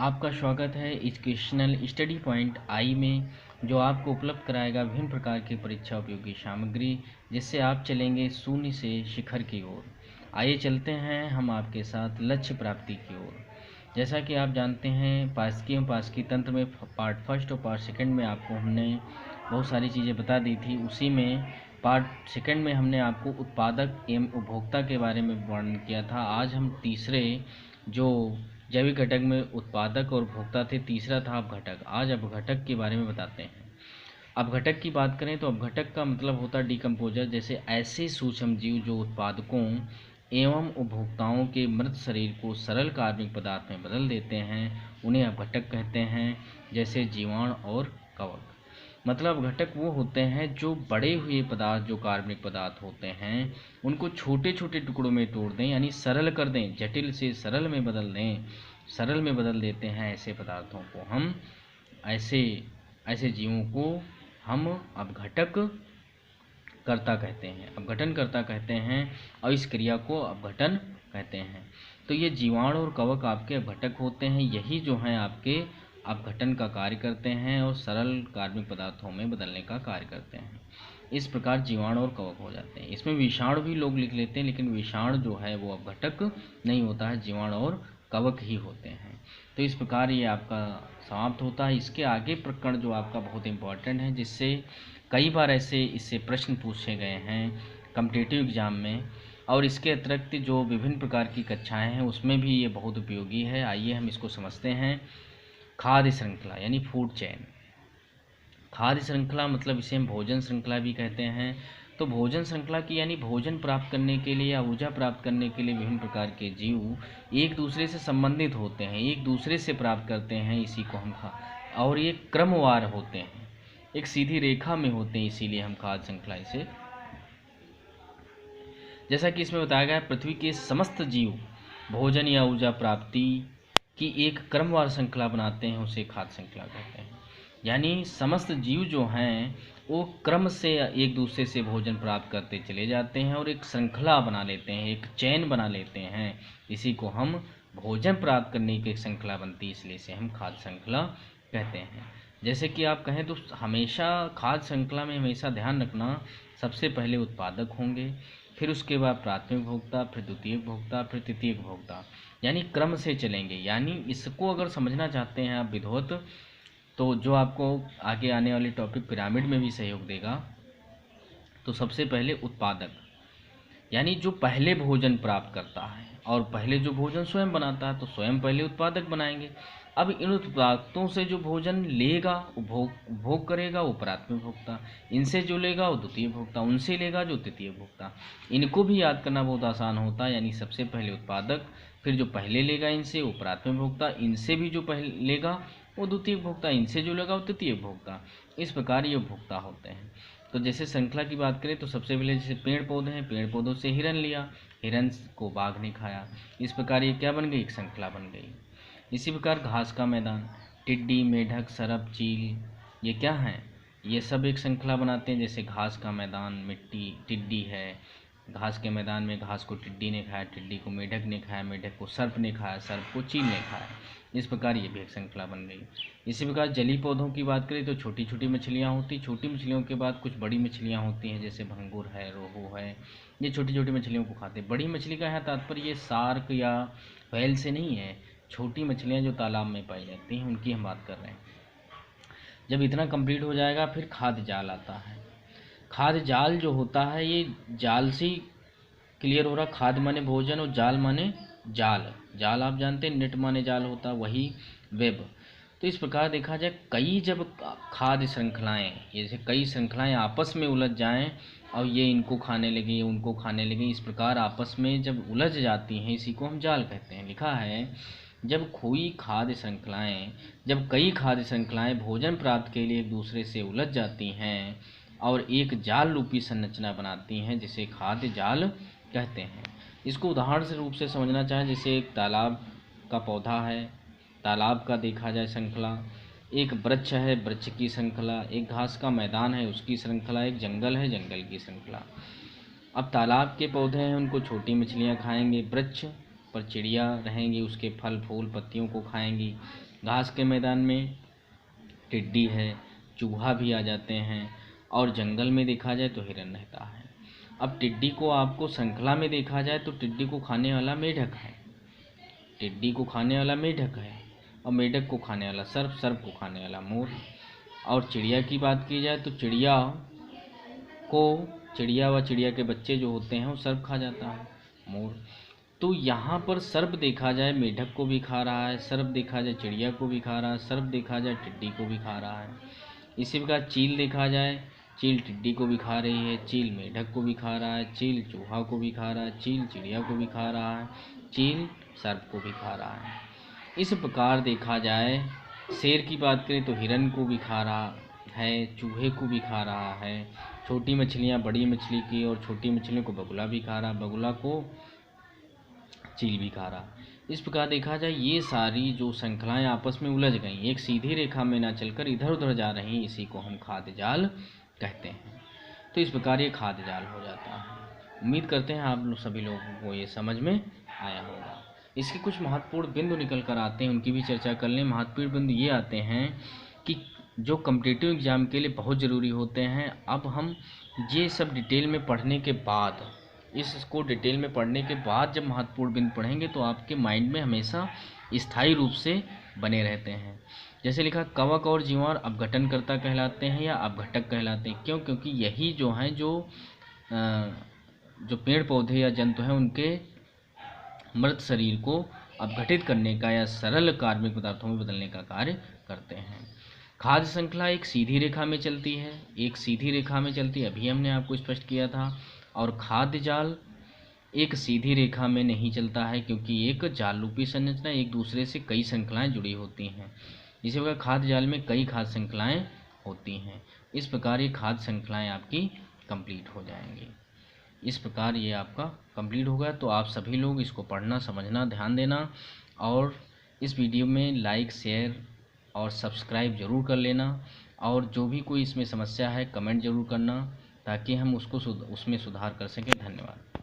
आपका स्वागत है एजुकेशनल स्टडी पॉइंट आई में, जो आपको उपलब्ध कराएगा विभिन्न प्रकार की परीक्षा उपयोगी सामग्री, जिससे आप चलेंगे शून्य से शिखर की ओर। आइए चलते हैं हम आपके साथ लक्ष्य प्राप्ति की ओर। जैसा कि आप जानते हैं, पारस्की एवं पारस्की तंत्र में पार्ट फर्स्ट और पार्ट सेकंड में आपको हमने बहुत सारी चीज़ें बता दी थी। उसी में पार्ट सेकंड में हमने आपको उत्पादक एवं उपभोक्ता के बारे में वर्णन किया था। आज हम तीसरे जो जैविक घटक में उत्पादक और उपभोक्ता थे, तीसरा था अपघटक। आज अपघटक के बारे में बताते हैं। अपघटक की बात करें तो अपघटक का मतलब होता है डिकम्पोजर, जैसे ऐसे सूक्ष्म जीव जो उत्पादकों एवं उपभोक्ताओं के मृत शरीर को सरल कार्बनिक पदार्थ में बदल देते हैं, उन्हें अपघटक कहते हैं। जैसे जीवाणु और कवक। मतलब अपघटक वो होते हैं जो बड़े हुए पदार्थ, जो कार्बनिक पदार्थ होते हैं, उनको छोटे छोटे टुकड़ों में तोड़ दें, यानी सरल कर दें, जटिल से सरल में बदल दें, सरल में बदल देते हैं। ऐसे पदार्थों को हम ऐसे जीवों को हम अपघटक कर्ता कहते हैं, अपघटन कर्ता कहते हैं, और इस क्रिया को अपघटन कहते हैं। तो ये जीवाणु और कवक आपके अपघटक होते हैं। यही जो हैं आपके अपघटन का कार्य करते हैं और सरल कार्बनिक पदार्थों में बदलने का कार्य करते हैं। इस प्रकार जीवाणु और कवक हो जाते हैं। इसमें विषाणु भी लोग लिख लेते हैं, लेकिन विषाणु जो है वो अपघटक नहीं होता है, जीवाणु और कवक ही होते हैं। तो इस प्रकार ये आपका समाप्त होता है। इसके आगे प्रकरण जो आपका बहुत इम्पोर्टेंट है, जिससे कई बार ऐसे इससे प्रश्न पूछे गए हैं कॉम्पिटिटिव एग्जाम में, और इसके अतिरिक्त जो विभिन्न प्रकार की कक्षाएं हैं उसमें भी ये बहुत उपयोगी है। आइए हम इसको समझते हैं। खाद्य श्रृंखला यानी फूड चेन। खाद्य श्रृंखला मतलब इसे हम भोजन श्रृंखला भी कहते हैं। तो भोजन श्रृंखला की यानी भोजन प्राप्त करने के लिए या ऊर्जा प्राप्त करने के लिए विभिन्न प्रकार के जीव एक दूसरे से संबंधित होते हैं, एक दूसरे से प्राप्त करते हैं, इसी को हम और ये क्रमवार होते हैं, एक सीधी रेखा में होते हैं, इसीलिए हम खाद्य श्रृंखला इसे, जैसा कि इसमें बताया गया है, पृथ्वी के समस्त जीव भोजन या ऊर्जा प्राप्ति की एक क्रमवार श्रृंखला बनाते हैं, उसे खाद्य श्रृंखला कहते हैं। यानी समस्त जीव जो हैं वो क्रम से एक दूसरे से भोजन प्राप्त करते चले जाते हैं और एक श्रृंखला बना लेते हैं, एक चैन बना लेते हैं। इसी को हम भोजन प्राप्त करने की एक श्रृंखला बनती है, इसलिए इसे हम खाद्य श्रृंखला कहते हैं। जैसे कि आप कहें तो हमेशा खाद्य श्रृंखला में हमेशा ध्यान रखना, सबसे पहले उत्पादक होंगे, फिर उसके बाद प्राथमिक उपभोक्ता, फिर द्वितीय उपभोक्ता, फिर तृतीय उपभोक्ता, यानी क्रम से चलेंगे। यानी इसको अगर समझना चाहते हैं आप विधिवत, तो जो आपको आगे आने वाले टॉपिक पिरामिड में भी सहयोग देगा। तो सबसे पहले उत्पादक, यानी जो पहले भोजन प्राप्त करता है और पहले जो भोजन स्वयं बनाता है, तो स्वयं पहले उत्पादक बनाएंगे। अब इन उत्पादकों से जो भोजन लेगा, उपभोग करेगा, वो प्राथमिक उपभोक्ता, इनसे जो लेगा वो द्वितीय उपभोक्ता, उनसे लेगा जो तृतीय उपभोक्ता। इनको भी याद करना बहुत आसान होता है। यानी सबसे पहले उत्पादक, फिर जो पहले लेगा इनसे वो प्राथमिक उपभोक्ता, इनसे भी जो पहले लेगा वो द्वितीय उपभोक्ता, इनसे जो लेगा वो तृतीय उपभोक्ता। इस प्रकार ये उपभोक्ता होते हैं। तो जैसे श्रृंखला की बात करें तो सबसे पहले जैसे पेड़ पौधे हैं, पेड़ पौधों से हिरन लिया, हिरन को बाघ ने खाया, इस प्रकार ये क्या बन गई, एक श्रृंखला बन गई। इसी प्रकार घास का मैदान, टिड्डी, मेढक, सरप, चील, ये क्या हैं, ये सब एक श्रृंखला बनाते हैं। जैसे घास का मैदान, मिट्टी, टिड्डी है, घास के मैदान में घास को टिड्डी ने खाया, टिड्डी को मेढक ने खाया, मेढक को सर्प ने खाया, सर्प को चील ने खाया। इस प्रकार ये भी एक श्रृंखला बन गई। इसी प्रकार जलीय पौधों की बात करें तो छोटी छोटी मछलियाँ होती, छोटी मछलियों के बाद कुछ बड़ी मछलियाँ होती हैं, जैसे भंगुर है, रोहू है, ये छोटी छोटी मछलियों को खाते हैं। बड़ी मछली का है तात्पर्य ये शार्क या व्हेल से नहीं है, छोटी मछलियाँ जो तालाब में पाई जाती हैं उनकी हम बात कर रहे हैं। जब इतना कंप्लीट हो जाएगा फिर खाद्य जाल आता है। खाद्य जाल जो होता है, ये जाल से क्लियर हो रहा, खाद्य माने भोजन और जाल माने जाल। जाल आप जानते हैं, नेट माने जाल होता, वही वेब। तो इस प्रकार देखा जाए, कई जब खाद्य श्रृंखलाएँ, जैसे कई श्रृंखलाएँ आपस में उलझ जाएं और ये इनको खाने लगे, ये उनको खाने लगे, इस प्रकार आपस में जब उलझ जाती हैं, इसी को हम जाल कहते हैं। लिखा है, जब कई खाद्य श्रृंखलाएँ भोजन प्राप्त के लिए एक दूसरे से उलझ जाती हैं और एक जाल रूपी संरचना बनाती हैं, जिसे खाद्य जाल कहते हैं। इसको उदाहरण से रूप से समझना चाहें, जैसे एक तालाब का पौधा है, तालाब का देखा जाए श्रृंखला, एक वृक्ष है, वृक्ष की श्रृंखला, एक घास का मैदान है, उसकी श्रृंखला, एक जंगल है, जंगल की श्रृंखला। अब तालाब के पौधे हैं, उनको छोटी मछलियाँ खाएंगे, वृक्ष पर चिड़िया रहेंगी, उसके फल फूल पत्तियों को खाएंगी। घास के मैदान में टिड्डी है, चूहा भी आ जाते हैं, और जंगल में देखा जाए तो हिरन रहता है। अब टिड्डी को आपको श्रृंखला में देखा जाए तो टिड्डी को खाने वाला मेढक है, टिड्डी को खाने वाला मेढक है, और मेढक को खाने वाला सर्प, सर्प को खाने वाला मोर। और चिड़िया की बात की जाए तो चिड़िया व चिड़िया के बच्चे जो होते हैं वो सर्प खा जाता है, मोर। तो यहाँ पर सर्प देखा जाए मेढक को भी खा रहा है, सर्प देखा जाए चिड़िया को भी खा रहा है, सर्प देखा जाए टिड्डी को भी खा रहा है। इसी प्रकार चील देखा जाए, चील टिड्डी को भी खा रही है, चील मेढक को भी खा रहा है, चील चूहा को भी खा रहा है, चील चिड़िया को भी खा रहा है, चील सर्प को भी खा रहा है। इस प्रकार देखा जाए, शेर की बात करें तो हिरन को भी खा रहा है, चूहे को भी खा रहा है, छोटी मछलियाँ बड़ी मछली की और छोटी मछलियों को बगुला भी खा रहा, बगुला को चील भी खा रहा। इस प्रकार देखा जाए ये सारी जो श्रृंखलाएं आपस में उलझ गई, एक सीधी रेखा में ना चलकर इधर उधर जा रही, इसी को हम खाद्य जाल कहते हैं। तो इस प्रकार ये खाद्य जाल हो जाता है। उम्मीद करते हैं आप लोग सभी लोगों को ये समझ में आया होगा। इसके कुछ महत्वपूर्ण बिंदु निकल कर आते हैं, उनकी भी चर्चा कर लें। महत्वपूर्ण बिंदु ये आते हैं कि जो कॉम्पिटिटिव एग्ज़ाम के लिए बहुत ज़रूरी होते हैं। अब हम ये सब डिटेल में पढ़ने के बाद, इसको डिटेल में पढ़ने के बाद जब महत्वपूर्ण बिंदु पढ़ेंगे तो आपके माइंड में हमेशा स्थायी रूप से बने रहते हैं। जैसे लिखा, कवक और जीवाणु अपघटनकर्ता कहलाते हैं या अपघटक कहलाते हैं। क्यों? क्योंकि यही जो हैं जो पेड़ पौधे या जंतु हैं उनके मृत शरीर को अपघटित करने का या सरल कार्बनिक पदार्थों में बदलने का कार्य करते हैं। खाद्य श्रृंखला एक सीधी रेखा में चलती है, एक सीधी रेखा में चलती है, अभी हमने आपको स्पष्ट किया था। और खाद्य जाल एक सीधी रेखा में नहीं चलता है, क्योंकि एक जाल रूपी संरचना एक दूसरे से कई श्रृंखलाएं जुड़ी होती हैं। इसी प्रकार खाद्य जाल में कई खाद्य श्रृंखलाएं होती हैं। इस प्रकार ये खाद्य श्रृंखलाएं आपकी कंप्लीट हो जाएंगी। इस प्रकार ये आपका कंप्लीट होगा। तो आप सभी लोग इसको पढ़ना, समझना, ध्यान देना, और इस वीडियो में लाइक, शेयर और सब्सक्राइब ज़रूर कर लेना। और जो भी कोई इसमें समस्या है कमेंट ज़रूर करना, ताकि हम उसमें सुधार कर सकें। धन्यवाद।